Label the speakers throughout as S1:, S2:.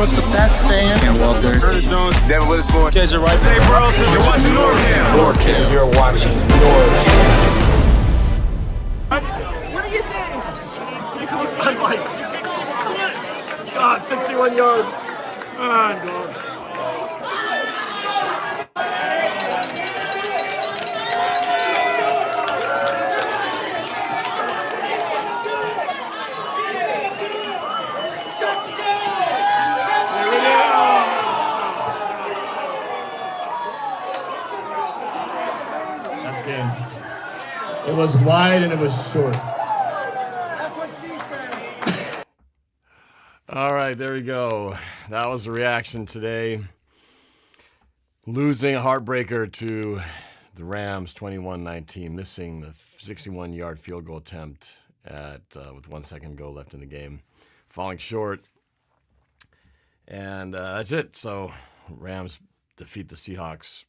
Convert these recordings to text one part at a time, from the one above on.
S1: with the best fan.
S2: And Walter.
S3: Curtis Jones. Devin Witherspoon.
S4: Catch it right.
S3: Dave Burleson. You're watching NorbCam.
S4: NorbCam. You're watching NorbCam.
S5: What do you think? I'm like, God, 61 yards. Oh, God.
S6: That's game. It was wide and it was short.
S7: All right, there we go. That was the reaction today. Losing a heartbreaker to the Rams 21-19, missing the 61-yard field goal attempt with 1 second to go left in the game, falling short. And that's it. So Rams defeat the Seahawks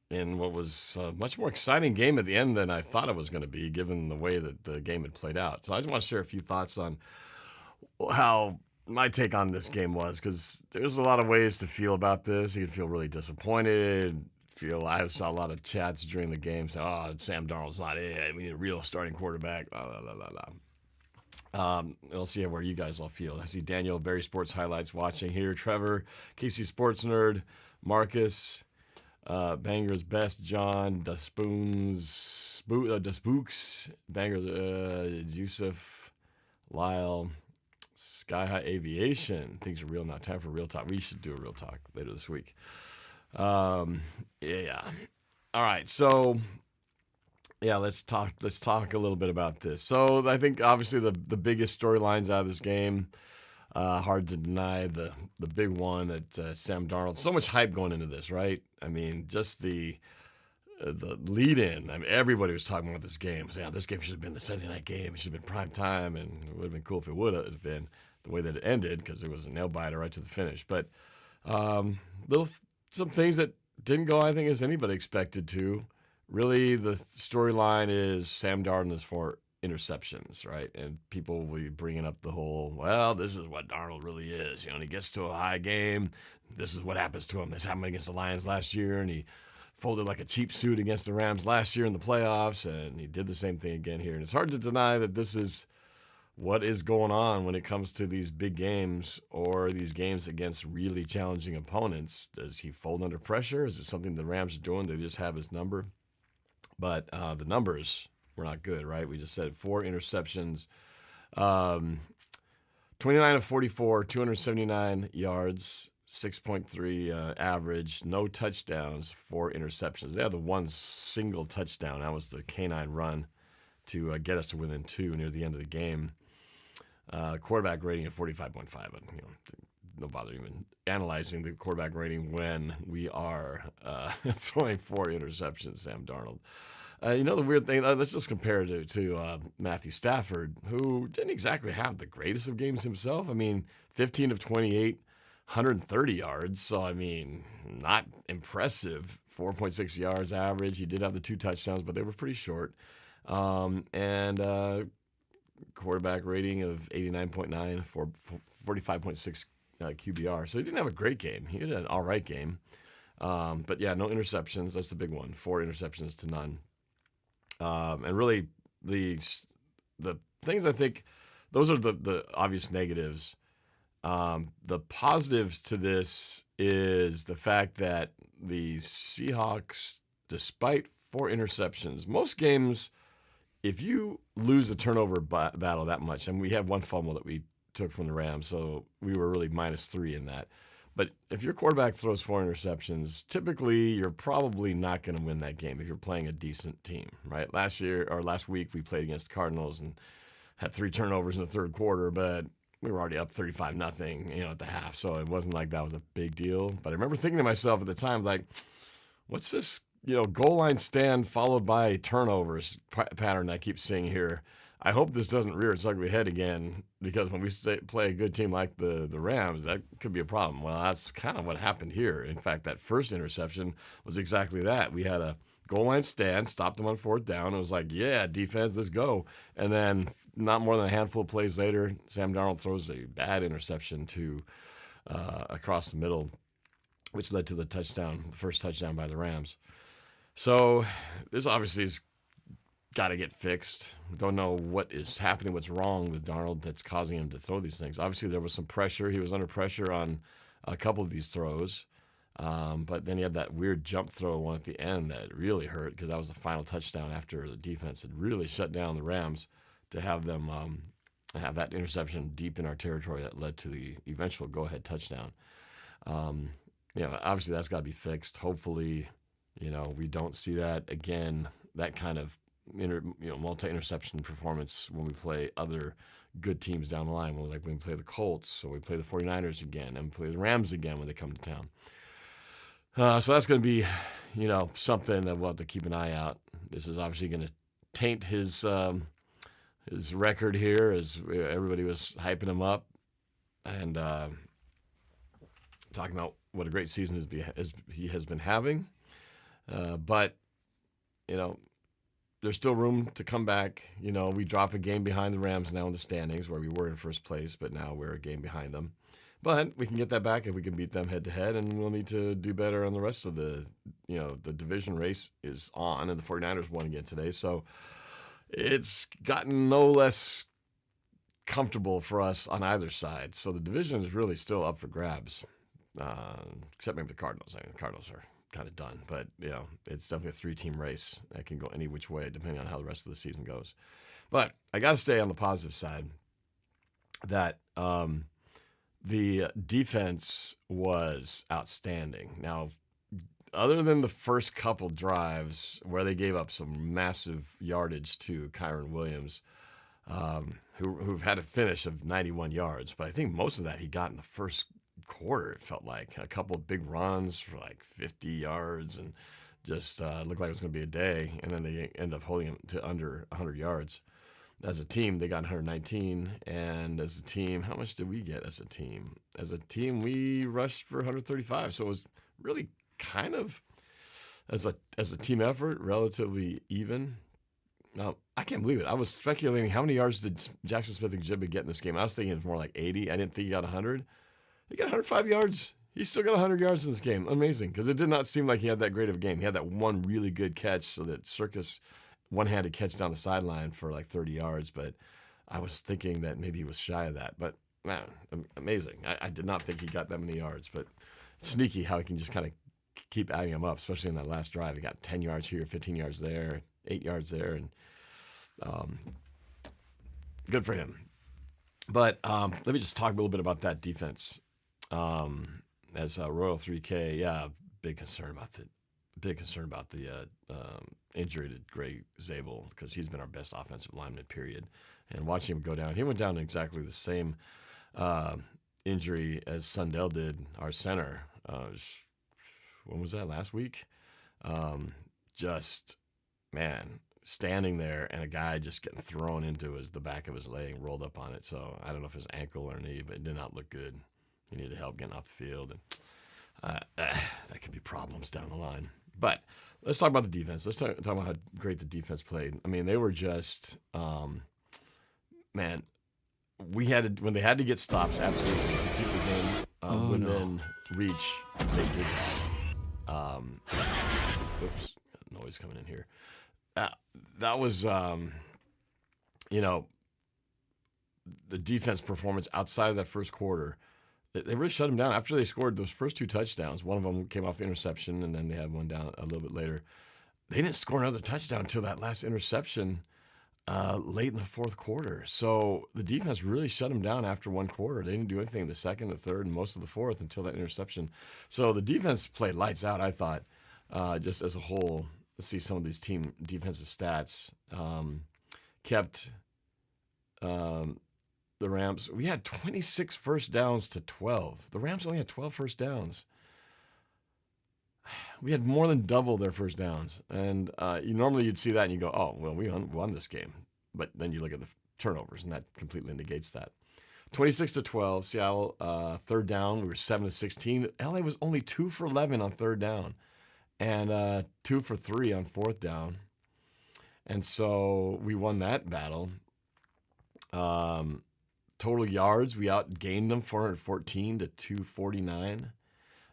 S7: in what was a much more exciting game at the end than I thought it was going to be, given the way that the game had played out. So I just want to share a few thoughts on how my take on this game was, because there's a lot of ways to feel about this. You could feel really disappointed. I saw a lot of chats during the game saying, "Oh, Sam Darnold's not it. We need a real starting quarterback." Blah, blah, blah, blah, blah. We'll see where you guys all feel. I see Daniel, Barry Sports Highlights watching here. Trevor, Casey Sports Nerd, Marcus, Bangers Best, John, Spooks, Bangers, Yusuf, Lyle, Sky High Aviation. Things are real now. Time for real talk. We should do a real talk later this week. Yeah. All right. So, yeah, let's talk a little bit about this. So I think obviously the biggest storylines out of this game, hard to deny the big one that Sam Darnold. So much hype going into this, right? I mean, just the lead-in. I mean, everybody was talking about this game, saying, this game should have been the Sunday night game. It should have been prime time, and it would have been cool if it would have been the way that it ended, because it was a nail-biter right to the finish. But some things that didn't go, I think, as anybody expected to. Really, the storyline is Sam Darnold has 4 interceptions, right? And people will be bringing up the whole, well, this is what Darnold really is. You know, when he gets to a high game, this is what happens to him. This happened against the Lions last year, and he folded like a cheap suit against the Rams last year in the playoffs, and he did the same thing again here. And it's hard to deny that this is what is going on when it comes to these big games or these games against really challenging opponents. Does he fold under pressure? Is it something the Rams are doing? They just have his number. But the numbers were not good, right? We just said 4 interceptions, 29 of 44, 279 yards, 6.3 average, no touchdowns, 4 interceptions. They had the one single touchdown. That was the canine run to get us to within 2 near the end of the game. Quarterback rating of 45.5. No bother even analyzing the quarterback rating when we are throwing 4 interceptions, Sam Darnold. The weird thing, let's just compare it to Matthew Stafford, who didn't exactly have the greatest of games himself. I mean, 15 of 28, 130 yards. So, I mean, not impressive. 4.6 yards average. He did have the 2 touchdowns, but they were pretty short. And quarterback rating of 89.9 for 45.6 QBR. So he didn't have a great game. He had an all right game. But, yeah, no interceptions. That's the big one. 4 interceptions to none. And really, the things I think, those are the obvious negatives. The positives to this is the fact that the Seahawks, despite 4 interceptions, most games, if you lose a turnover battle that much, and we had 1 fumble that we took from the Rams, so we were really -3 in that. But if your quarterback throws 4 interceptions, typically you're probably not going to win that game if you're playing a decent team, right? Last week we played against the Cardinals and had 3 turnovers in the third quarter, but we were already up 35-0, at the half. So it wasn't like that was a big deal. But I remember thinking to myself at the time, like, what's this, goal line stand followed by turnovers pattern I keep seeing here? I hope this doesn't rear its ugly head again, because when we play a good team like the Rams, that could be a problem. Well, that's kind of what happened here. In fact, that first interception was exactly that. We had a goal line stand, stopped them on 4th down. It was like, yeah, defense, let's go. And then not more than a handful of plays later, Sam Darnold throws a bad interception to across the middle, which led to the first touchdown by the Rams. So this obviously has got to get fixed. Don't know what is happening, what's wrong with Darnold that's causing him to throw these things. Obviously, there was some pressure. He was under pressure on a couple of these throws. But then he had that weird jump throw one at the end that really hurt because that was the final touchdown after the defense had really shut down the Rams to have them have that interception deep in our territory that led to the eventual go-ahead touchdown. Obviously that's got to be fixed. Hopefully, we don't see that again, that kind of multi-interception performance when we play other good teams down the line. When we play the Colts, so we play the 49ers again, and we play the Rams again when they come to town. So that's going to be, something that we'll have to keep an eye out. This is obviously going to taint his record here, as everybody was hyping him up and talking about what a great season he has been having. But there's still room to come back. We drop a game behind the Rams now in the standings, where we were in first place, but now we're a game behind them. But we can get that back if we can beat them head to head, and we'll need to do better on the rest of the division race is on, and the 49ers won again today. So it's gotten no less comfortable for us on either side. So the division is really still up for grabs, except maybe the Cardinals. I mean, the Cardinals are kind of done, but it's definitely a 3-team race that can go any which way depending on how the rest of the season goes. But I got to stay on the positive side that the defense was outstanding. Now, other than the first couple drives where they gave up some massive yardage to Kyron Williams, who've had a finish of 91 yards, but I think most of that he got in the first quarter. It felt like a couple of big runs for like 50 yards and just looked like it was going to be a day, and then they end up holding him to under 100 yards. As a team, they got 119, and as a team, how much did we get as a team? As a team, we rushed for 135, so it was really kind of, as a team effort, relatively even. Now, I can't believe it. I was speculating how many yards did Jackson Smith-Njigba get in this game. I was thinking it was more like 80. I didn't think he got 100. He got 105 yards. He still got 100 yards in this game. Amazing, because it did not seem like he had that great of a game. He had that one really good catch, so that Circus one-handed catch down the sideline for like 30 yards, but I was thinking that maybe he was shy of that. But, man, amazing. I did not think he got that many yards, but sneaky how he can just kind of keep adding them up, especially in that last drive. He got 10 yards here, 15 yards there, 8 yards there, and good for him. But let me just talk a little bit about that defense. As Royal 3K, big concern about the injury to Greg Zabel, because he's been our best offensive lineman, period. And watching him go down, he went down in exactly the same injury as Sundell did, our center. When was that, last week? Standing there and a guy just getting thrown into the back of his leg, rolled up on it. So I don't know if his ankle or knee, but it did not look good. He needed help getting off the field, and that could be problems down the line. But let's talk about the defense. Let's talk about how great the defense played. I mean, they were just, when they had to get stops, absolutely, to keep the game within reach, they did that. Oops, noise coming in here. That was, the defense performance outside of that first quarter. They really shut them down after they scored those first 2 touchdowns. One of them came off the interception, and then they had one down a little bit later. They didn't score another touchdown until that last interception late in the fourth quarter. So the defense really shut them down after one quarter. They didn't do anything in the second, the third, and most of the fourth until that interception. So the defense played lights out, I thought, just as a whole. Let's see some of these team defensive stats. Kept the Rams, we had 26 first downs to 12. The Rams only had 12 first downs. We had more than double their first downs. And you'd see that and you go, oh, well, we won this game. But then you look at the turnovers, and that completely negates that. 26 to 12, Seattle, third down, we were 7 to 16. LA was only 2 for 11 on third down, and 2 for 3 on fourth down. And so we won that battle. Total yards, we outgained them 414 to 249.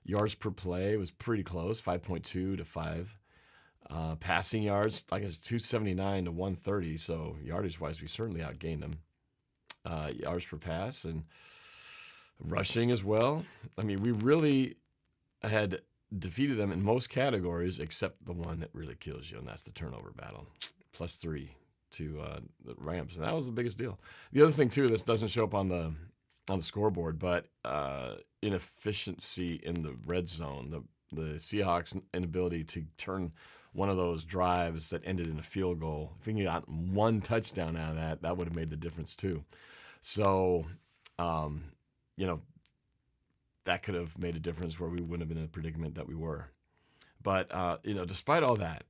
S7: Yards per play was pretty close, 5.2 to 5. Passing yards, like I said, 279 to 130. So yardage-wise, we certainly outgained them. Yards per pass and rushing as well. I mean, we really had defeated them in most categories except the one that really kills you, and that's the turnover battle. +3 to the Rams, and that was the biggest deal. The other thing too, this doesn't show up on the scoreboard, but inefficiency in the red zone. The Seahawks' inability to turn one of those drives that ended in a field goal. If we could got one touchdown out of that, that would have made the difference too. So, that could have made a difference where we wouldn't have been in the predicament that we were. But despite all that,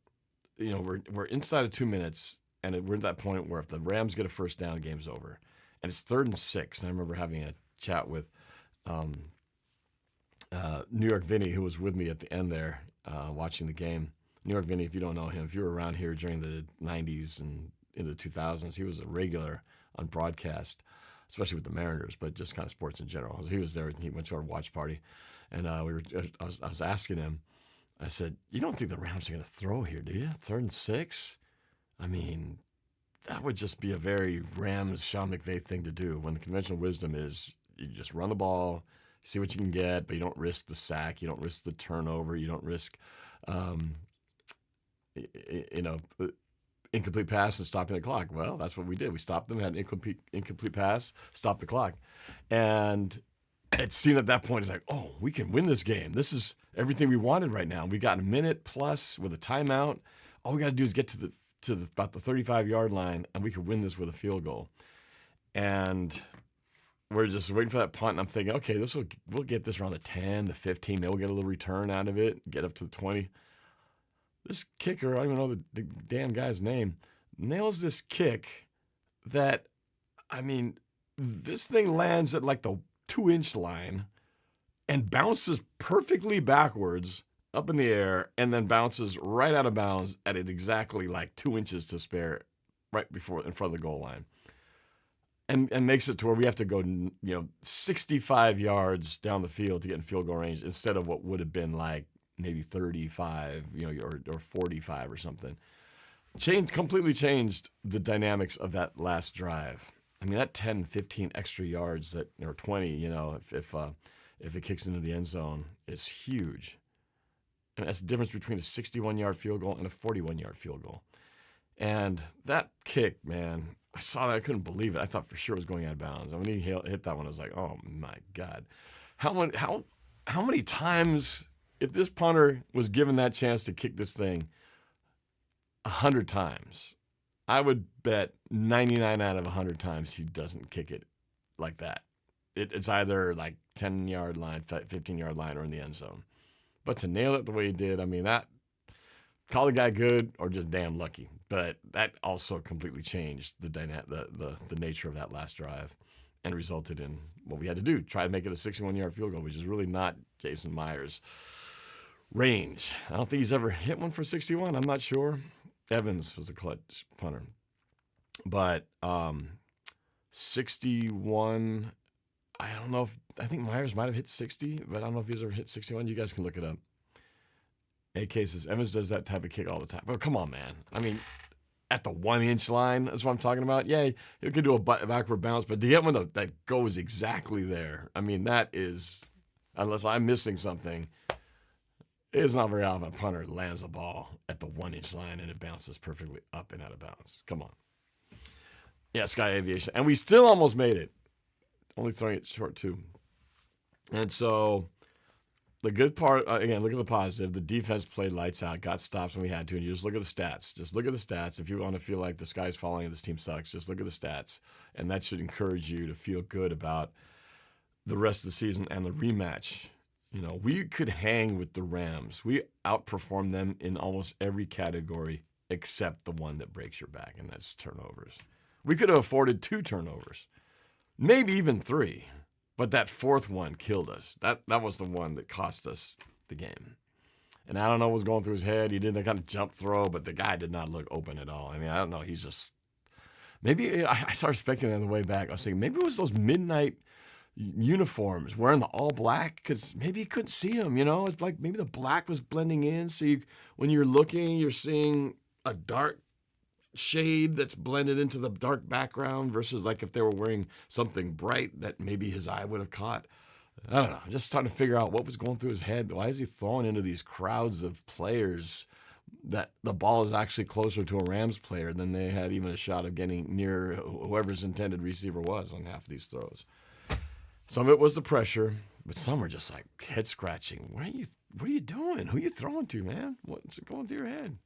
S7: we're inside of 2 minutes. And we're at that point where if the Rams get a first down, game's over. And it's 3rd and 6. And I remember having a chat with New York Vinny, who was with me at the end there watching the game. New York Vinny, if you don't know him, if you were around here during the 90s and into the 2000s, he was a regular on broadcast, especially with the Mariners, but just kind of sports in general. He was there, and he went to our watch party. And I was asking him, I said, you don't think the Rams are going to throw here, do you? 3rd and 6? I mean, that would just be a very Rams, Sean McVay thing to do when the conventional wisdom is you just run the ball, see what you can get, but you don't risk the sack, you don't risk the turnover, you don't risk, incomplete pass and stopping the clock. Well, that's what we did. We stopped them, had an incomplete pass, stopped the clock. And it seemed at that point, it's like, oh, we can win this game. This is everything we wanted right now. We got a minute plus with a timeout. All we got to do is get to about the 35-yard line, and we could win this with a field goal. And we're just waiting for that punt, and I'm thinking, okay, we'll get this around the 10, the 15, maybe we'll get a little return out of it, get up to the 20. This kicker, I don't even know the damn guy's name, nails this kick that, I mean, this thing lands at like the 2-inch line and bounces perfectly backwards up in the air, and then bounces right out of bounds at it exactly like 2 inches to spare right before in front of the goal line. And makes it to where we have to go, 65 yards down the field to get in field goal range instead of what would have been like maybe 35, or 45 or something. Completely changed the dynamics of that last drive. I mean, that 10, 15 extra yards or 20, if it kicks into the end zone is huge. And that's the difference between a 61-yard field goal and a 41-yard field goal. And that kick, man, I saw that. I couldn't believe it. I thought for sure it was going out of bounds. And when he hit that one, I was like, oh, my God. How many times, if this punter was given that chance to kick this thing 100 times, I would bet 99 out of 100 times he doesn't kick it like that. It's either like 10-yard line, 15-yard line, or in the end zone. But to nail it the way he did, I mean, that call the guy good or just damn lucky. But that also completely changed the nature of that last drive and resulted in what we had to do, try to make it a 61-yard field goal, which is really not Jason Myers' range. I don't think he's ever hit one for 61. I'm not sure. Evans was a clutch punter. But 61, I don't know I think Myers might have hit 60, but I don't know if he's ever hit 61. You guys can look it up. AK says Evans does that type of kick all the time. Well, come on, man. I mean, at the 1-inch line, that's what I'm talking about. Yeah, you can do a backward bounce, but to get one that goes exactly there, I mean, that is, unless I'm missing something, it's not very often a punter lands a ball at the 1-inch line and it bounces perfectly up and out of bounds. Come on. Yeah, Sky Aviation. And we still almost made it. Only throwing it short, too. And so the good part, again, look at the positive. The defense played lights out, got stops when we had to, and you just look at the stats. Just look at the stats. If you want to feel like the sky's falling and this team sucks, just look at the stats. And that should encourage you to feel good about the rest of the season and the rematch. We could hang with the Rams. We outperformed them in almost every category except the one that breaks your back, and that's turnovers. We could have afforded 2 turnovers, maybe even 3. But that 4th one killed us. That was the one that cost us the game. And I don't know what was going through his head. He did that kind of jump throw, but the guy did not look open at all. I mean, I don't know. He's just maybe I started speculating on the way back. I was thinking maybe it was those midnight uniforms wearing the all black because maybe you couldn't see them. It's like maybe the black was blending in. So when you're looking, you're seeing a dark shade that's blended into the dark background versus like if they were wearing something bright that maybe his eye would have caught. I don't know. I'm just starting to figure out what was going through his head. Why is he throwing into these crowds of players that the ball is actually closer to a Rams player than they had even a shot of getting near whoever's intended receiver was on half of these throws? Some of it was the pressure, but some were just like head scratching. What are you doing? Who are you throwing to, man? What's going through your head?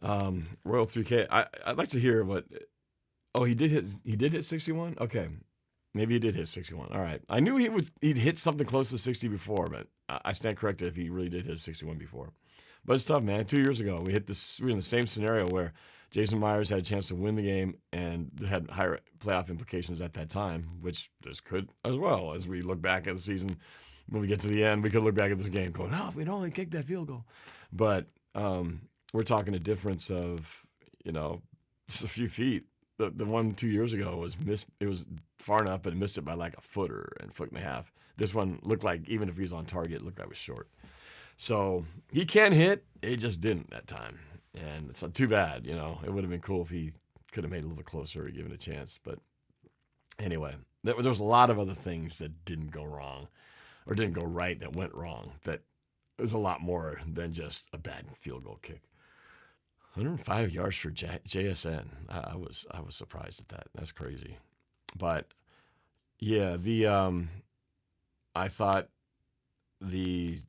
S7: Royal 3K. I'd like to hear what. Oh, he did hit 61. Okay, maybe he did hit 61. All right, I knew he'd hit something close to 60 before, but I stand corrected if he really did hit 61 before. But it's tough, man. 2 years ago, we were in the same scenario where Jason Myers had a chance to win the game and had higher playoff implications at that time, which this could as well. As we look back at the season, when we get to the end, we could look back at this game going, "Oh, if we'd only kicked that field goal." But we're talking a difference of, just a few feet. The one 2 years ago was missed. It was far enough, but it missed it by like a foot and foot and a half. This one looked like, even if he was on target, it looked like it was short. So he can hit. It just didn't that time. And it's not too bad, It would have been cool if he could have made it a little bit closer or given a chance. But anyway, there was a lot of other things that didn't go wrong or didn't go right that went wrong. That was a lot more than just a bad field goal kick. 105 yards for JSN. I was surprised at that. That's crazy. But yeah, I thought the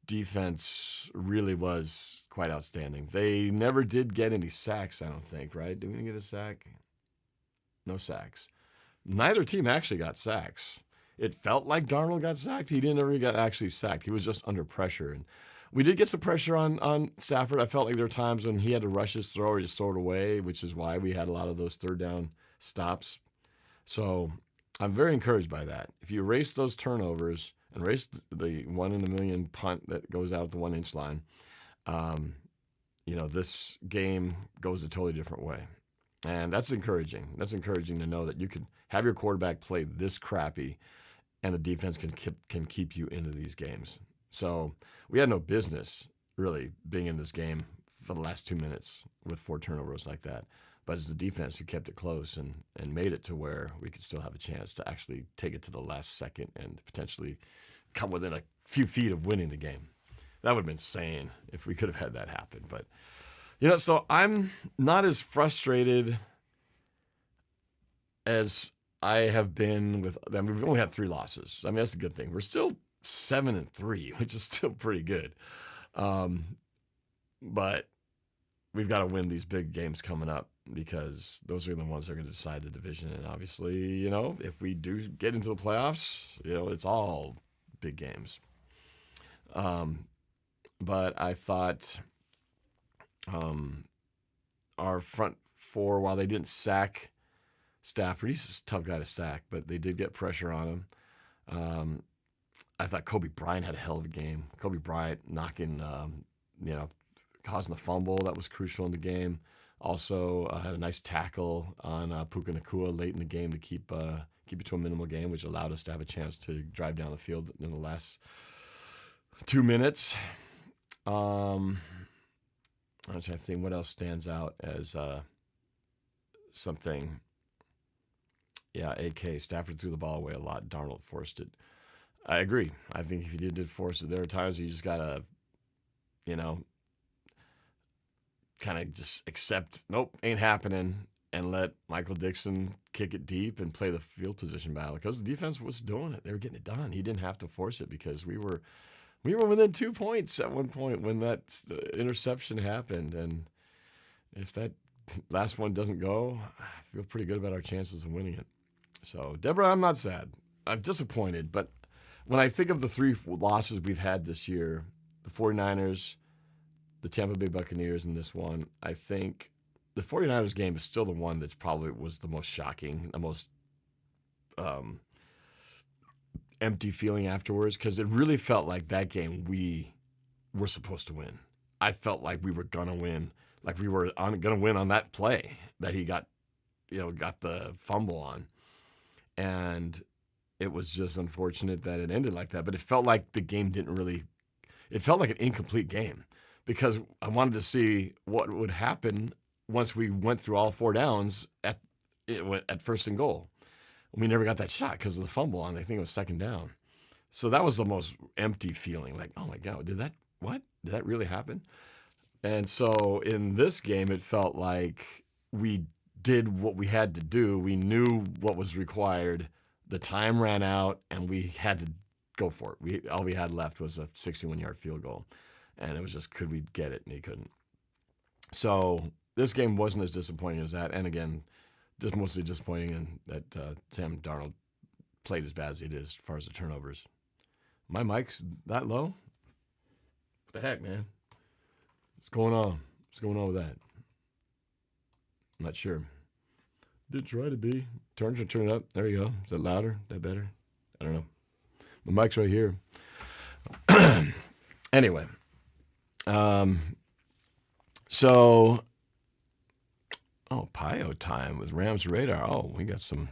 S7: defense really was quite outstanding. They never did get any sacks, I don't think, right? Did we get a sack? No sacks. Neither team actually got sacks. It felt like Darnold got sacked. He didn't ever get actually sacked. He was just under pressure. And we did get some pressure on Stafford. I felt like there were times when he had to rush his throw or just throw it away, which is why we had a lot of those third down stops. So I'm very encouraged by that. If you erase those turnovers and erase the 1 in a million punt that goes out at the 1 inch line, this game goes a totally different way. And that's encouraging. That's encouraging to know that you could have your quarterback play this crappy and the defense can keep you into these games. So we had no business really being in this game for the last 2 minutes with 4 turnovers like that. But it's the defense who kept it close and made it to where we could still have a chance to actually take it to the last second and potentially come within a few feet of winning the game. That would have been insane if we could have had that happen. But, so I'm not as frustrated as I have been with them. We've only had 3 losses. I mean, that's a good thing. We're still 7-3, which is still pretty good. But we've got to win these big games coming up because those are the ones that are going to decide the division. And obviously, if we do get into the playoffs, it's all big games. But I thought our front 4, while they didn't sack Stafford, he's a tough guy to sack, but they did get pressure on him. I thought Kobe Bryant had a hell of a game. Kobe Bryant knocking, causing the fumble that was crucial in the game. Also had a nice tackle on Puka Nacua late in the game to keep it to a minimal game, which allowed us to have a chance to drive down the field in the last 2 minutes. I'm trying to think what else stands out as something. Yeah, AK. Stafford threw the ball away a lot. Darnold forced it. I agree. I think if he did force it, there are times where you just got to, kind of just accept, nope, ain't happening, and let Michael Dixon kick it deep and play the field position battle because the defense was doing it. They were getting it done. He didn't have to force it because we were within 2 points at one point when that interception happened. And if that last one doesn't go, I feel pretty good about our chances of winning it. So, Deborah, I'm not sad. I'm disappointed, but when I think of the 3 losses we've had this year, the 49ers, the Tampa Bay Buccaneers, and this one, I think the 49ers game is still the one that's probably was the most shocking, the most empty feeling afterwards, because it really felt like that game we were supposed to win. I felt like we were going to win, like we were going to win on that play that he got got the fumble on. And it was just unfortunate that it ended like that. But it felt like the game it felt like an incomplete game because I wanted to see what would happen once we went through all 4 downs at first and goal. We never got that shot because of the fumble on, I think it was 2nd down. So that was the most empty feeling. Like, oh my God, did that really happen? And so in this game, it felt like we did what we had to do. We knew what was required. The time ran out, and we had to go for it. All we had left was a 61-yard field goal. And it was just, could we get it? And he couldn't. So this game wasn't as disappointing as that. And again, just mostly disappointing in that Sam Darnold played as bad as he did as far as the turnovers. My mic's that low? What the heck, man? What's going on? What's going on with that? I'm not sure. Did try to be. Turn it up. There you go. Is that louder? Is that better? I don't know. My mic's right here. Anyway. PIO time with Rams Radar. Oh, we got some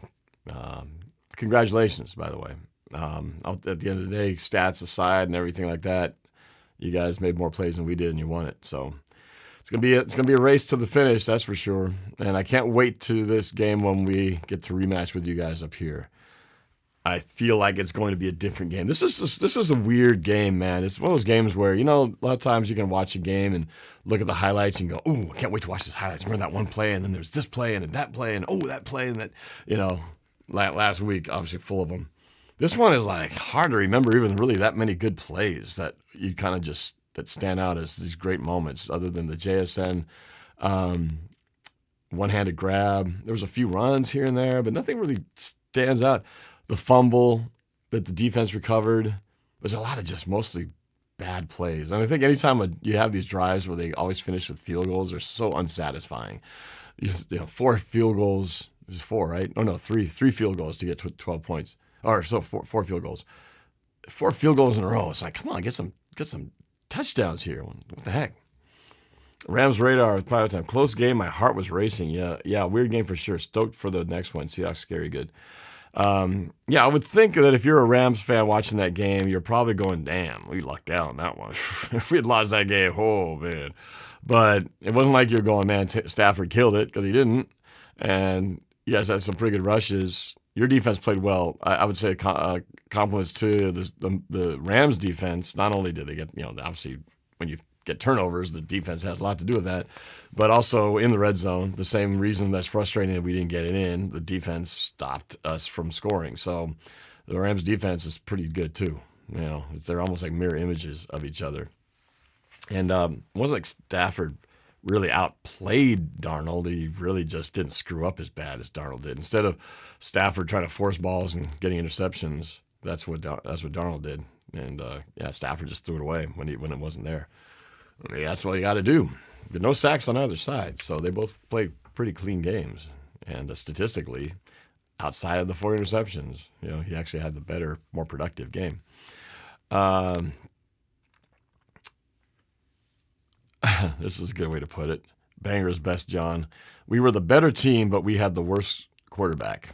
S7: congratulations, by the way. At the end of the day, stats aside and everything like that, you guys made more plays than we did, and you won it. So it's gonna be a race to the finish, that's for sure. And I can't wait to this game when we get to rematch with you guys up here. I feel like it's going to be a different game. This is a weird game, man. It's one of those games where, a lot of times you can watch a game and look at the highlights and go, "Ooh, I can't wait to watch this highlights. Remember that one play, and then there's this play, and then that play, and that play, and that." Last week, obviously full of them. This one is like hard to remember even really that many good plays that you kind of just that stand out as these great moments. Other than the JSN one-handed grab, there was a few runs here and there, but nothing really stands out. The fumble that the defense recovered. There's a lot of just mostly bad plays. And I think anytime you have these drives where they always finish with field goals, they're so unsatisfying. 4 field goals. This is 4, right? Oh, no, 3 field goals to get to 12 points. Or so 4 field goals. 4 field goals in a row. It's like, come on, get some touchdowns here. What the heck? Rams Radar with Pilot Time. Close game. My heart was racing. Yeah, weird game for sure. Stoked for the next one. Seahawks scary good. I would think that if you're a Rams fan watching that game, you're probably going, damn, we lucked out on that one. If we had lost that game, oh, man. But it wasn't like you're going, man, Stafford killed it, because he didn't. And you guys had some pretty good rushes. Your defense played well. I would say compliments to the Rams defense. Not only did they get, obviously when you get turnovers, the defense has a lot to do with that, but also in the red zone, the same reason that's frustrating that we didn't get it in, the defense stopped us from scoring. So the Rams defense is pretty good too. They're almost like mirror images of each other. And it wasn't like Stafford really outplayed Darnold. He really just didn't screw up as bad as Darnold did. Instead of Stafford trying to force balls and getting interceptions, that's what Darnold did. And Stafford just threw it away when it wasn't there. That's what you got to do. But no sacks on either side, so they both played pretty clean games. And statistically, outside of the 4 interceptions, he actually had the better, more productive game. This is a good way to put it. Banger's best, John. We were the better team, but we had the worst quarterback.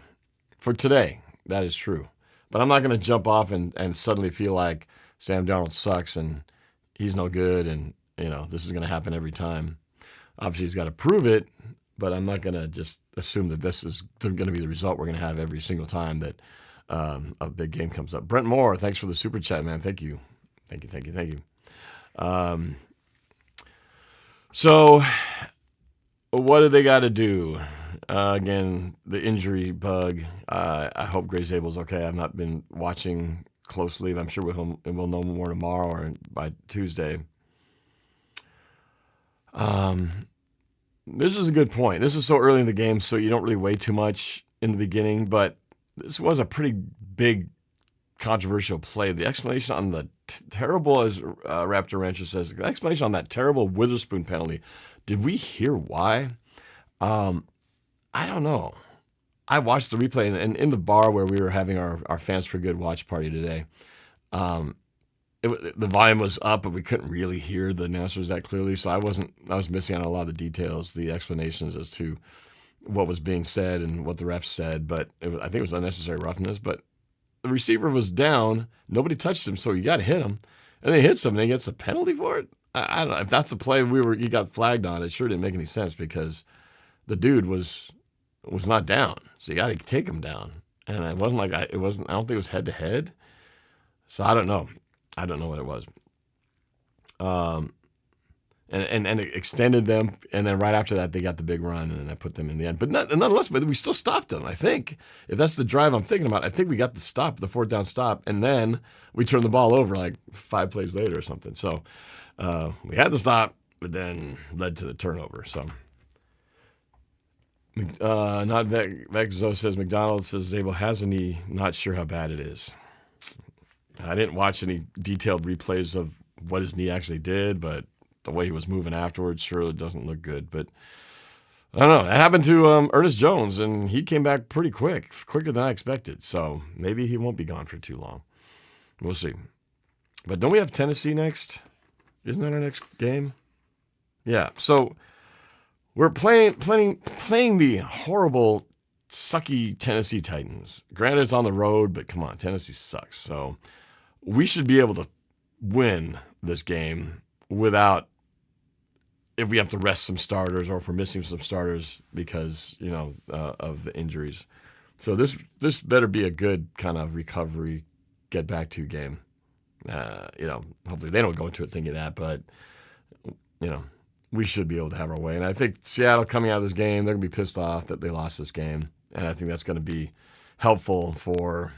S7: For today, that is true. But I'm not going to jump off and suddenly feel like Sam Darnold sucks and he's no good and, this is going to happen every time. Obviously, he's got to prove it, but I'm not going to just assume that this is going to be the result we're going to have every single time that a big game comes up. Brent Moore, thanks for the super chat, man. Thank you. So what do they got to do? Again, the injury bug. I hope Gray Zabel's okay. I've not been watching closely. I'm sure we'll know more tomorrow or by Tuesday. This is a good point. This is so early in the game, so you don't really weigh too much in the beginning, but this was a pretty big controversial play. The explanation on the terrible, as Raptor Rancher says, the explanation on that terrible Witherspoon penalty, did we hear why? I don't know. I watched the replay, and in the bar where we were having our Fans for Good watch party today, the volume was up, but we couldn't really hear the announcers that clearly, so I was missing on a lot of the details, the explanations as to what was being said and what the refs said, but I think it was unnecessary roughness. But the receiver was down. Nobody touched him, so you got to hit him. And then he hits him, and he gets a penalty for it? I don't know. If that's the play he got flagged on, it sure didn't make any sense because the dude was not down. So you got to take him down. And it wasn't like I don't think it was head-to-head. So I don't know. I don't know what it was. And it extended them, and then right after that, they got the big run, and then I put them in the end. But nonetheless, we still stopped them, I think. If that's the drive I'm thinking about, I think we got the fourth down stop, and then we turned the ball over like 5 plays later or something. So we had the stop, but then led to the turnover. So not Vexo says, McDonald says Zabel has a knee, not sure how bad it is. I didn't watch any detailed replays of what his knee actually did, but the way he was moving afterwards surely doesn't look good. But I don't know. It happened to Ernest Jones, and he came back pretty quicker than I expected. So maybe he won't be gone for too long. We'll see. But don't we have Tennessee next? Isn't that our next game? Yeah. So we're playing the horrible, sucky Tennessee Titans. Granted, it's on the road, but come on, Tennessee sucks. So we should be able to win this game without, if we have to rest some starters or if we're missing some starters because, of the injuries. So this better be a good kind of recovery, get back to game. Hopefully they don't go into it thinking that, but, we should be able to have our way. And I think Seattle coming out of this game, they're going to be pissed off that they lost this game. And I think that's going to be helpful for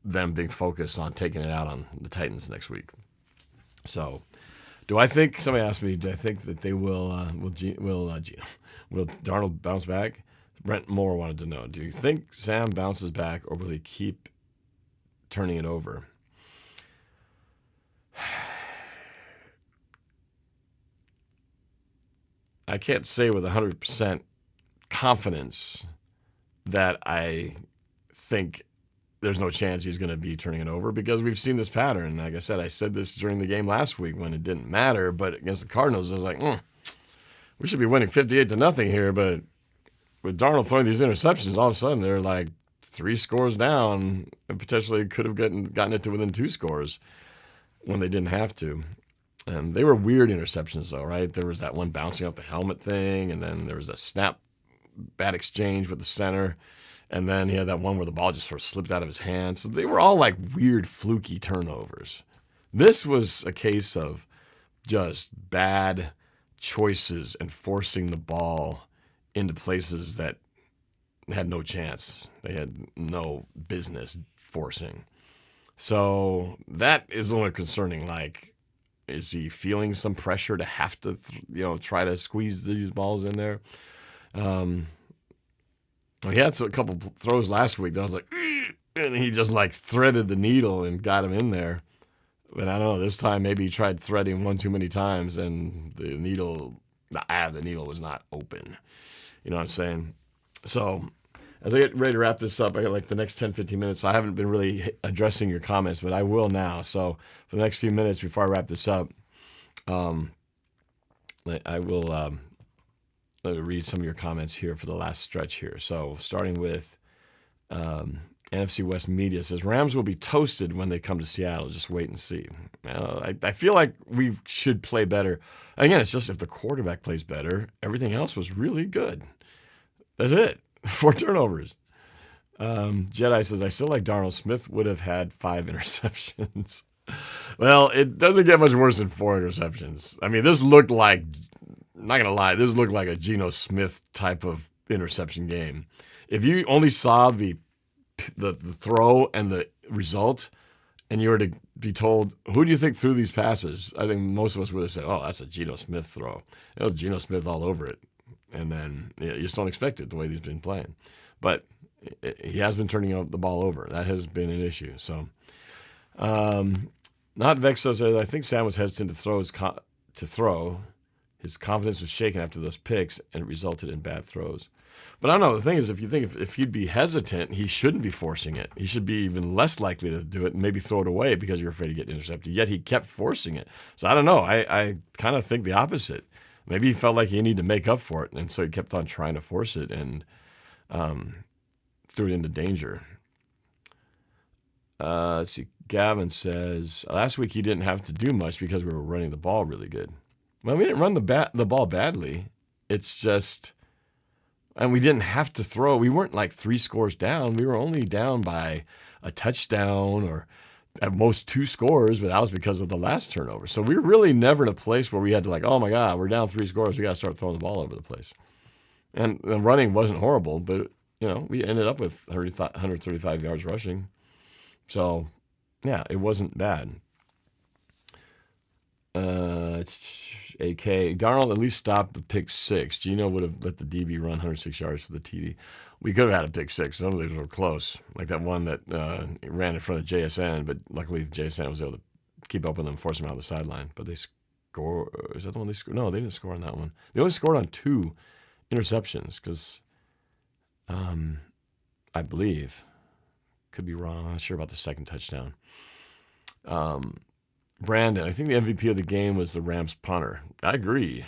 S7: them being focused on taking it out on the Titans next week. So, somebody asked me, do I think that they will Darnold bounce back? Brent Moore wanted to know, do you think Sam bounces back or will he keep turning it over? I can't say with 100% confidence that I think there's no chance he's going to be turning it over because we've seen this pattern. Like I said this during the game last week when it didn't matter, but against the Cardinals, I was like, we should be winning 58-0 here, but with Darnold throwing these interceptions, all of a sudden they're like 3 scores down and potentially could have gotten it to within 2 scores when they didn't have to. And they were weird interceptions, though, right? There was that one bouncing off the helmet thing, and then there was a bad exchange with the center, and then he had that one where the ball just sort of slipped out of his hand. So they were all like weird, fluky turnovers. This was a case of just bad choices and forcing the ball into places that had no chance. They had no business forcing. So that is a little concerning. Like, is he feeling some pressure to have to, try to squeeze these balls in there? He had a couple throws last week that I was like, and he just like threaded the needle and got him in there. But I don't know, this time maybe he tried threading one too many times and the needle was not open. You know what I'm saying? So as I get ready to wrap this up, I got like the next 10, 15 minutes. I haven't been really addressing your comments, but I will now. So for the next few minutes before I wrap this up, I will read some of your comments here for the last stretch here. So starting with NFC West Media says, Rams will be toasted when they come to Seattle. Just wait and see. I feel like we should play better. Again, it's just if the quarterback plays better, everything else was really good. That's it. 4 turnovers. Jedi says, I still like Darnold. Smith would have had 5 interceptions. Well, it doesn't get much worse than 4 interceptions. I mean, this looked like, I'm not going to lie, this looked like a Geno Smith type of interception game. If you only saw the throw and the result, and you were to be told, who do you think threw these passes? I think most of us would have said, oh, that's a Geno Smith throw. It was Geno Smith all over it. And then you just don't expect it the way he's been playing. But he has been turning the ball over. That has been an issue. So, not Vexo says, I think Sam was hesitant to throw. His confidence was shaken after those picks, and it resulted in bad throws. But I don't know. The thing is, if you think if he'd be hesitant, he shouldn't be forcing it. He should be even less likely to do it and maybe throw it away because you're afraid to get intercepted. Yet he kept forcing it. So I don't know. I kind of think the opposite. Maybe he felt like he needed to make up for it, and so he kept on trying to force it and threw it into danger. Let's see. Gavin says, last week he didn't have to do much because we were running the ball really good. Well, we didn't run the ball badly. It's just, and we didn't have to throw. We weren't like 3 scores down. We were only down by a touchdown or at most 2 scores, but that was because of the last turnover. So we were really never in a place where we had to like, oh my God, we're down 3 scores. We got to start throwing the ball over the place. And the running wasn't horrible, but we ended up with 135 yards rushing. So, yeah, it wasn't bad. AK, Darnold at least stopped the pick 6. Gino would have let the DB run 106 yards for the TD. We could have had a pick 6. Some of these were close, like that one that ran in front of JSN, but luckily JSN was able to keep up with them, force them out of the sideline. But they score. Is that the one they scored? No, they didn't score on that one. They only scored on 2 interceptions because, I believe, could be wrong. I'm not sure about the second touchdown. Brandon, I think the MVP of the game was the Rams punter. I agree.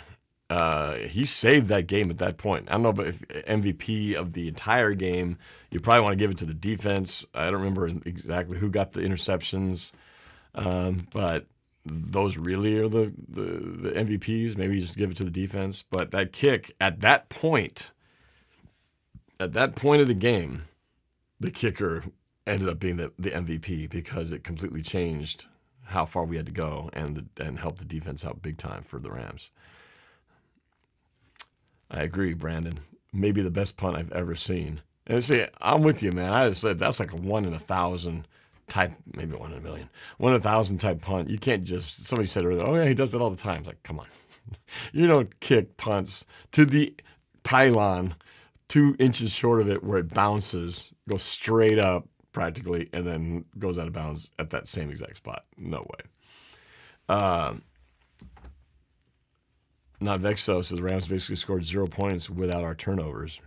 S7: He saved that game at that point. I don't know, but if MVP of the entire game, you probably want to give it to the defense. I don't remember exactly who got the interceptions, but those really are the MVPs. Maybe you just give it to the defense. But that kick at that point of the game, the kicker ended up being the MVP because it completely changed how far we had to go and helped the defense out big time for the Rams. I agree, Brandon. Maybe the best punt I've ever seen. And see, I'm with you, man. I just said that's like a 1 in 1,000 type, maybe 1 in a million, 1 in 1,000 type punt. You can't just, somebody said earlier, oh yeah, he does it all the time. It's like, come on. You don't kick punts to the pylon 2 inches short of it where it bounces, goes straight up practically, and then goes out of bounds at that same exact spot. No way. Not Vexo says Rams basically scored 0 points without our turnovers.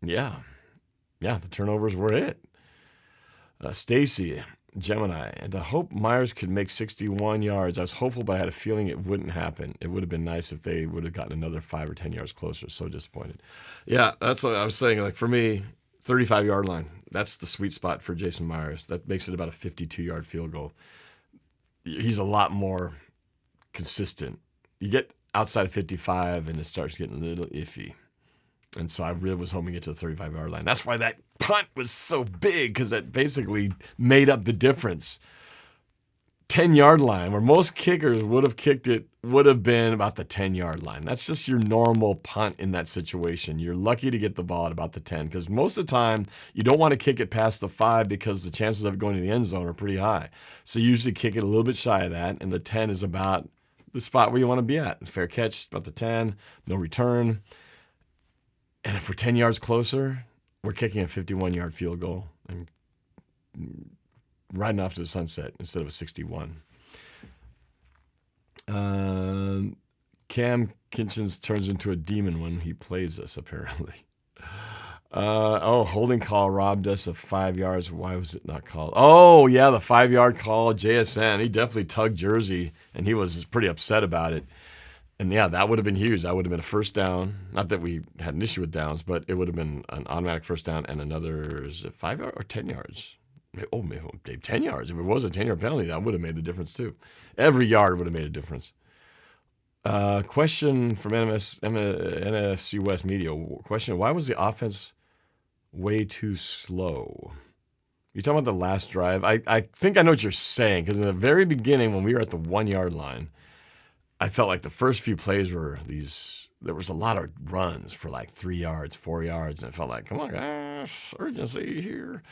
S7: Yeah, the turnovers were it. Stacy, Gemini, and I hope Myers could make 61 yards. I was hopeful, but I had a feeling it wouldn't happen. It would have been nice if they would have gotten another 5 or 10 yards closer. So disappointed. Yeah, that's what I was saying. Like for me, 35-yard line. That's the sweet spot for Jason Myers. That makes it about a 52-yard field goal. He's a lot more consistent. You get outside of 55, and it starts getting a little iffy. And so I really was hoping to get to the 35-yard line. That's why that punt was so big, because that basically made up the difference. 10-yard line, where most kickers would have kicked it, would have been about the 10-yard line. That's just your normal punt in that situation. You're lucky to get the ball at about the 10, because most of the time you don't want to kick it past the 5 because the chances of it going to the end zone are pretty high. So you usually kick it a little bit shy of that, and the 10 is about the spot where you want to be at. Fair catch, about the 10, no return. And if we're 10 yards closer, we're kicking a 51-yard field goal and riding off to the sunset instead of a 61. Cam Kinchins turns into a demon when he plays us, apparently. Holding call robbed us of 5 yards. Why was it not called? Oh, yeah, the 5-yard call, JSN. He definitely tugged Jersey, and he was pretty upset about it. And, yeah, that would have been huge. That would have been a first down. Not that we had an issue with downs, but it would have been an automatic first down and another, is it 5 yards or 10 yards? Oh, maybe 10 yards. If it was a 10-yard penalty, that would have made the difference too. Every yard would have made a difference. Question from NFC West Media. Question, why was the offense way too slow? You're talking about the last drive? I think I know what you're saying, because in the very beginning when we were at the 1-yard line, I felt like the first few plays were there was a lot of runs for like 3 yards, 4 yards, and it felt like, come on, guys, urgency here.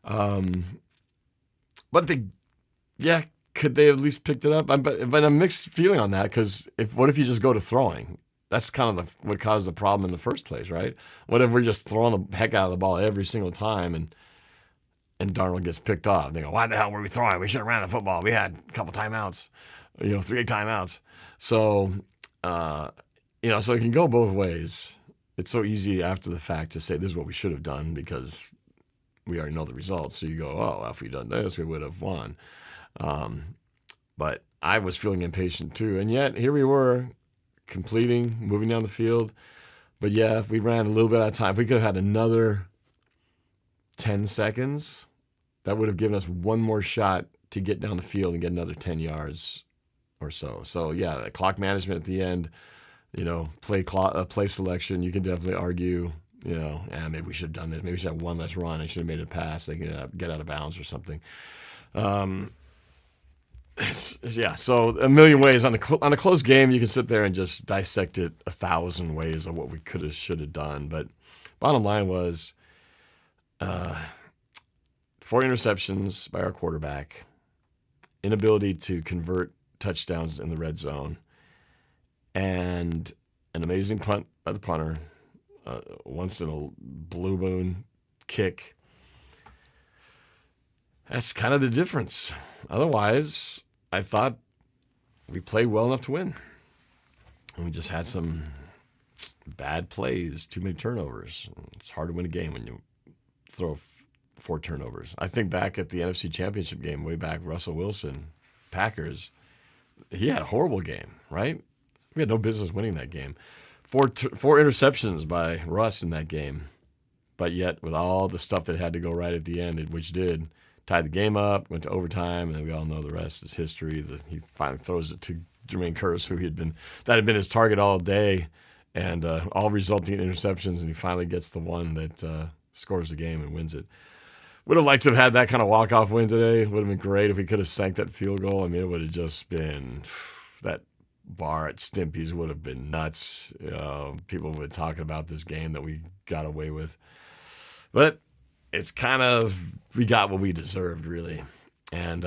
S7: But could they at least picked it up? But a mixed feeling on that, because what if you just go to throwing? That's kind of what caused the problem in the first place, right? What if we're just throwing the heck out of the ball every single time and Darnold gets picked off? They go, why the hell were we throwing? We should have ran the football. We had a couple timeouts, 3 timeouts. So, so it can go both ways. It's so easy after the fact to say this is what we should have done because we already know the results. So you go, oh, if we'd done this, we would have won. But I was feeling impatient too. And yet here we were completing, moving down the field. But yeah, if we ran a little bit out of time, if we could have had another 10 seconds, that would have given us one more shot to get down the field and get another 10 yards or so. So yeah, the clock management at the end, play selection, you can definitely argue, maybe we should have done this. Maybe we should have one less run. I should have made a pass. They can get out of bounds or something. So a million ways on a close game, you can sit there and just dissect it 1,000 ways of what we could have, should have done. But bottom line was 4 interceptions by our quarterback, inability to convert touchdowns in the red zone, and an amazing punt by the punter, once in a blue moon kick. That's kind of the difference. Otherwise, I thought we played well enough to win. And we just had some bad plays, too many turnovers. It's hard to win a game when you throw 4 turnovers. I think back at the NFC Championship game, way back, Russell Wilson, Packers, he had a horrible game, right? We had no business winning that game. 4 interceptions by Russ in that game. But yet, with all the stuff that had to go right at the end, which did, tied the game up, went to overtime, and we all know the rest is history. He finally throws it to Jermaine Curse, that had been his target all day, and all resulting in interceptions, and he finally gets the one that scores the game and wins it. Would have liked to have had that kind of walk-off win today. Would have been great if we could have sank that field goal. I mean, it would have just been that bar at Stimpy's would have been nuts. People would be talking about this game that we got away with. But it's kind of, we got what we deserved, really. And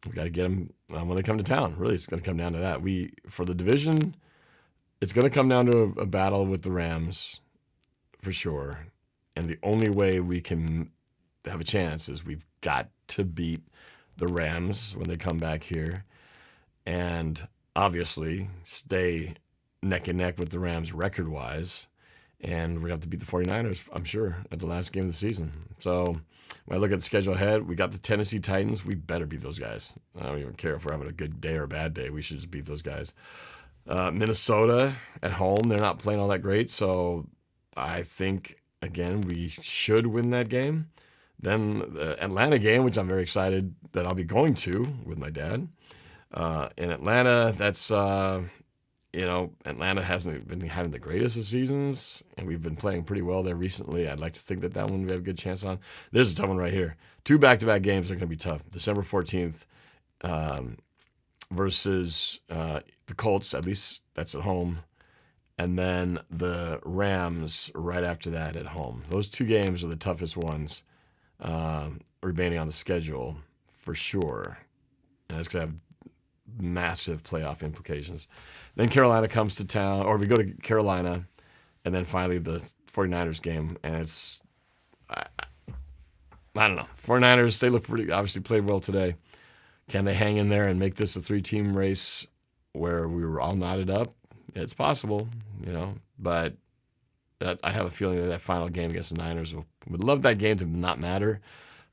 S7: we got to get them when they come to town. Really, it's going to come down to that. For the division, it's going to come down to a battle with the Rams, for sure. And the only way we can have a chance is we've got to beat the Rams when they come back here. And obviously stay neck and neck with the Rams record-wise. And we're going to have to beat the 49ers, I'm sure, at the last game of the season. So when I look at the schedule ahead, we got the Tennessee Titans. We better beat those guys. I don't even care if we're having a good day or a bad day. We should just beat those guys. Minnesota at home, they're not playing all that great. So I think, again, we should win that game. Then the Atlanta game, which I'm very excited that I'll be going to with my dad. In Atlanta, that's... Atlanta hasn't been having the greatest of seasons, and we've been playing pretty well there recently. I'd like to think that one we have a good chance on. There's a tough one right here. 2 back-to-back games are going to be tough. December 14th versus the Colts, at least that's at home, and then the Rams right after that at home. Those 2 games are the toughest ones remaining on the schedule for sure, and it's going to have massive playoff implications. Then Carolina comes to town, or we go to Carolina, and then finally the 49ers game. And it's, I don't know. 49ers, they look obviously played well today. Can they hang in there and make this a 3-team race where we were all knotted up? It's possible, but I have a feeling that final game against the Niners would love that game to not matter,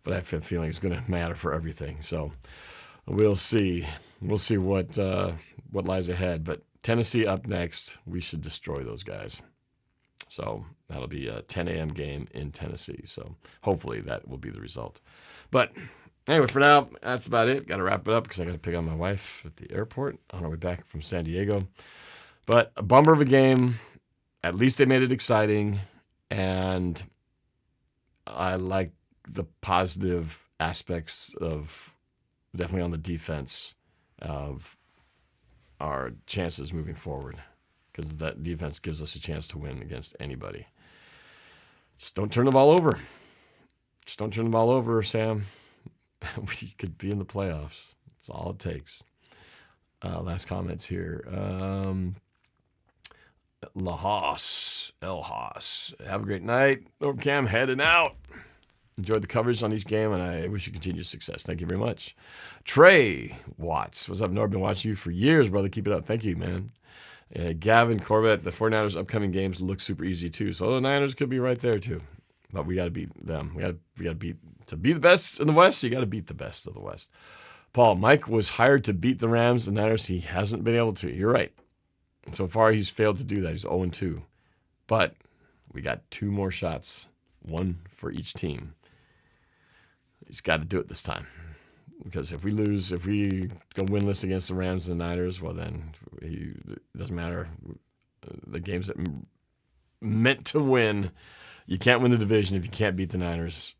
S7: but I have a feeling it's going to matter for everything. So we'll see. We'll see what lies ahead. But Tennessee up next. We should destroy those guys. So that'll be a 10 a.m. game in Tennessee. So hopefully that will be the result. But anyway, for now, that's about it. Got to wrap it up because I got to pick up my wife at the airport on our way back from San Diego. But a bummer of a game. At least they made it exciting. And I like the positive aspects of definitely on the defense of our chances moving forward, because that defense gives us a chance to win against anybody. Just don't turn the ball over. Just don't turn the ball over, Sam. We could be in the playoffs. That's all it takes. Last comments here. El Haas. Have a great night. NorbCam heading out. Enjoyed the coverage on each game, and I wish you continued success. Thank you very much. Trey Watts. What's up, Norb? Been watching you for years, brother. Keep it up. Thank you, man. Gavin Corbett. The 49ers' upcoming games look super easy, too. So the Niners could be right there, too. But we got to beat them. We got to beat, to be the best in the West, you got to beat the best of the West. Paul, Mike was hired to beat the Rams and Niners. He hasn't been able to. You're right. So far, he's failed to do that. He's 0-2. But we got 2 more shots, 1 for each team. He's got to do it this time. Because if we lose, if we go winless against the Rams and the Niners, well, then it doesn't matter. The games that meant to win, you can't win the division if you can't beat the Niners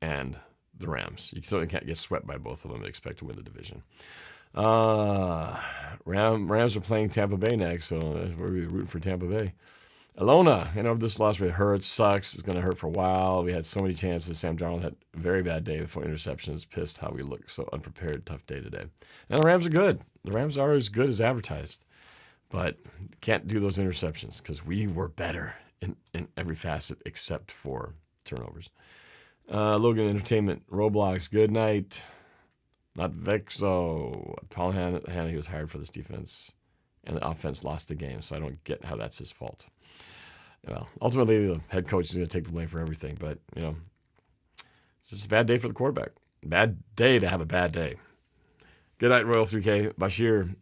S7: and the Rams. You certainly can't get swept by both of them and expect to win the division. Rams are playing Tampa Bay next, so we're rooting for Tampa Bay. Alona, this loss rate hurts, sucks. It's going to hurt for a while. We had so many chances. Sam Darnold had a very bad day with 4 interceptions. Pissed how we look so unprepared. Tough day today. And the Rams are good. The Rams are as good as advertised. But can't do those interceptions because we were better in every facet except for turnovers. Logan Entertainment, Roblox, good night. Not Vexo. Paul Hanna, he was hired for this defense. And the offense lost the game, so I don't get how that's his fault. Well, ultimately, the head coach is going to take the blame for everything, but, it's just a bad day for the quarterback. Bad day to have a bad day. Good night, Royal 3K. Bashir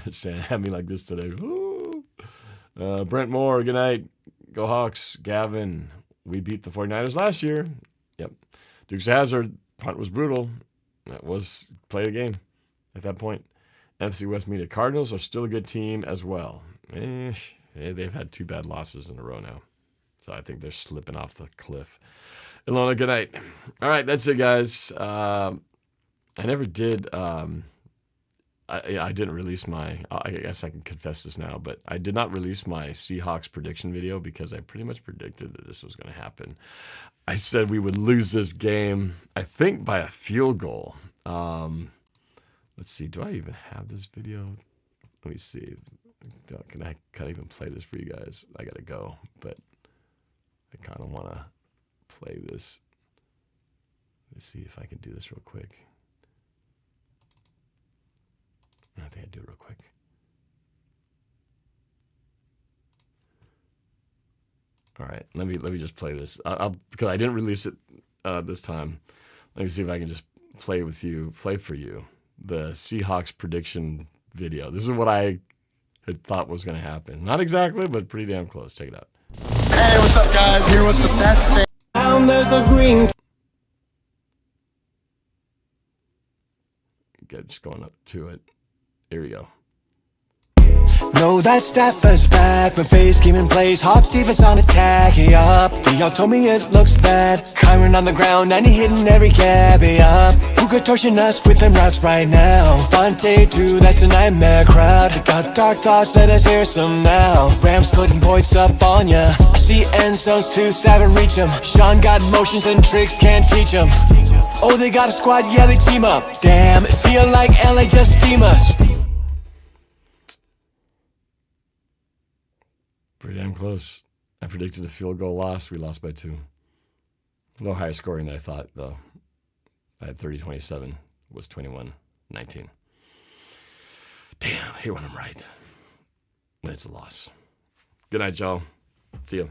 S7: saying, have me like this today. Brent Moore, good night. Go Hawks. Gavin, we beat the 49ers last year. Yep. Dukes of Hazzard, punt was brutal. That was play the game at that point. NFC West Media. Cardinals are still a good team as well. They've had 2 bad losses in a row now. So I think they're slipping off the cliff. Ilona, good night. All right, that's it, guys. I never did. I didn't release my. I guess I can confess this now, but I did not release my Seahawks prediction video because I pretty much predicted that this was going to happen. I said we would lose this game, I think, by a field goal. Let's see. Do I even have this video? Let me see. I can't even play this for you guys. I got to go, but I kind of want to play this. Let's see if I can do this real quick. I think I'd do it real quick. All right, let me just play this. Because I didn't release it this time. Let me see if I can just play for you the Seahawks prediction video. This is what I had thought was going to happen. Not exactly, but pretty damn close. Check it out.
S5: Hey, what's up, guys? Here with the best fan.
S4: There's a green.
S7: Just going up to it. Here we go.
S1: No, that Stafford's back. My face came in place. Hawks defense on attack. Yup. They all told me it looks bad. Kyron on the ground and he hitting every gap. Yup. Who could torsion us with them routes right now? Bonte too, that's a nightmare crowd. Got dark thoughts, let us hear some now. Rams putting points up on ya. I see end zones too, Savin reach them. Sean got motions and tricks, can't teach them. Oh, they got a squad, yeah, they team up. Damn, it feel like LA just team us.
S7: Pretty damn close. I predicted a field goal loss. We lost by 2. A little higher scoring than I thought, though. I had 30-27. It was 21-19. Damn, I hate when I'm right. When it's a loss. Good night, y'all. See ya.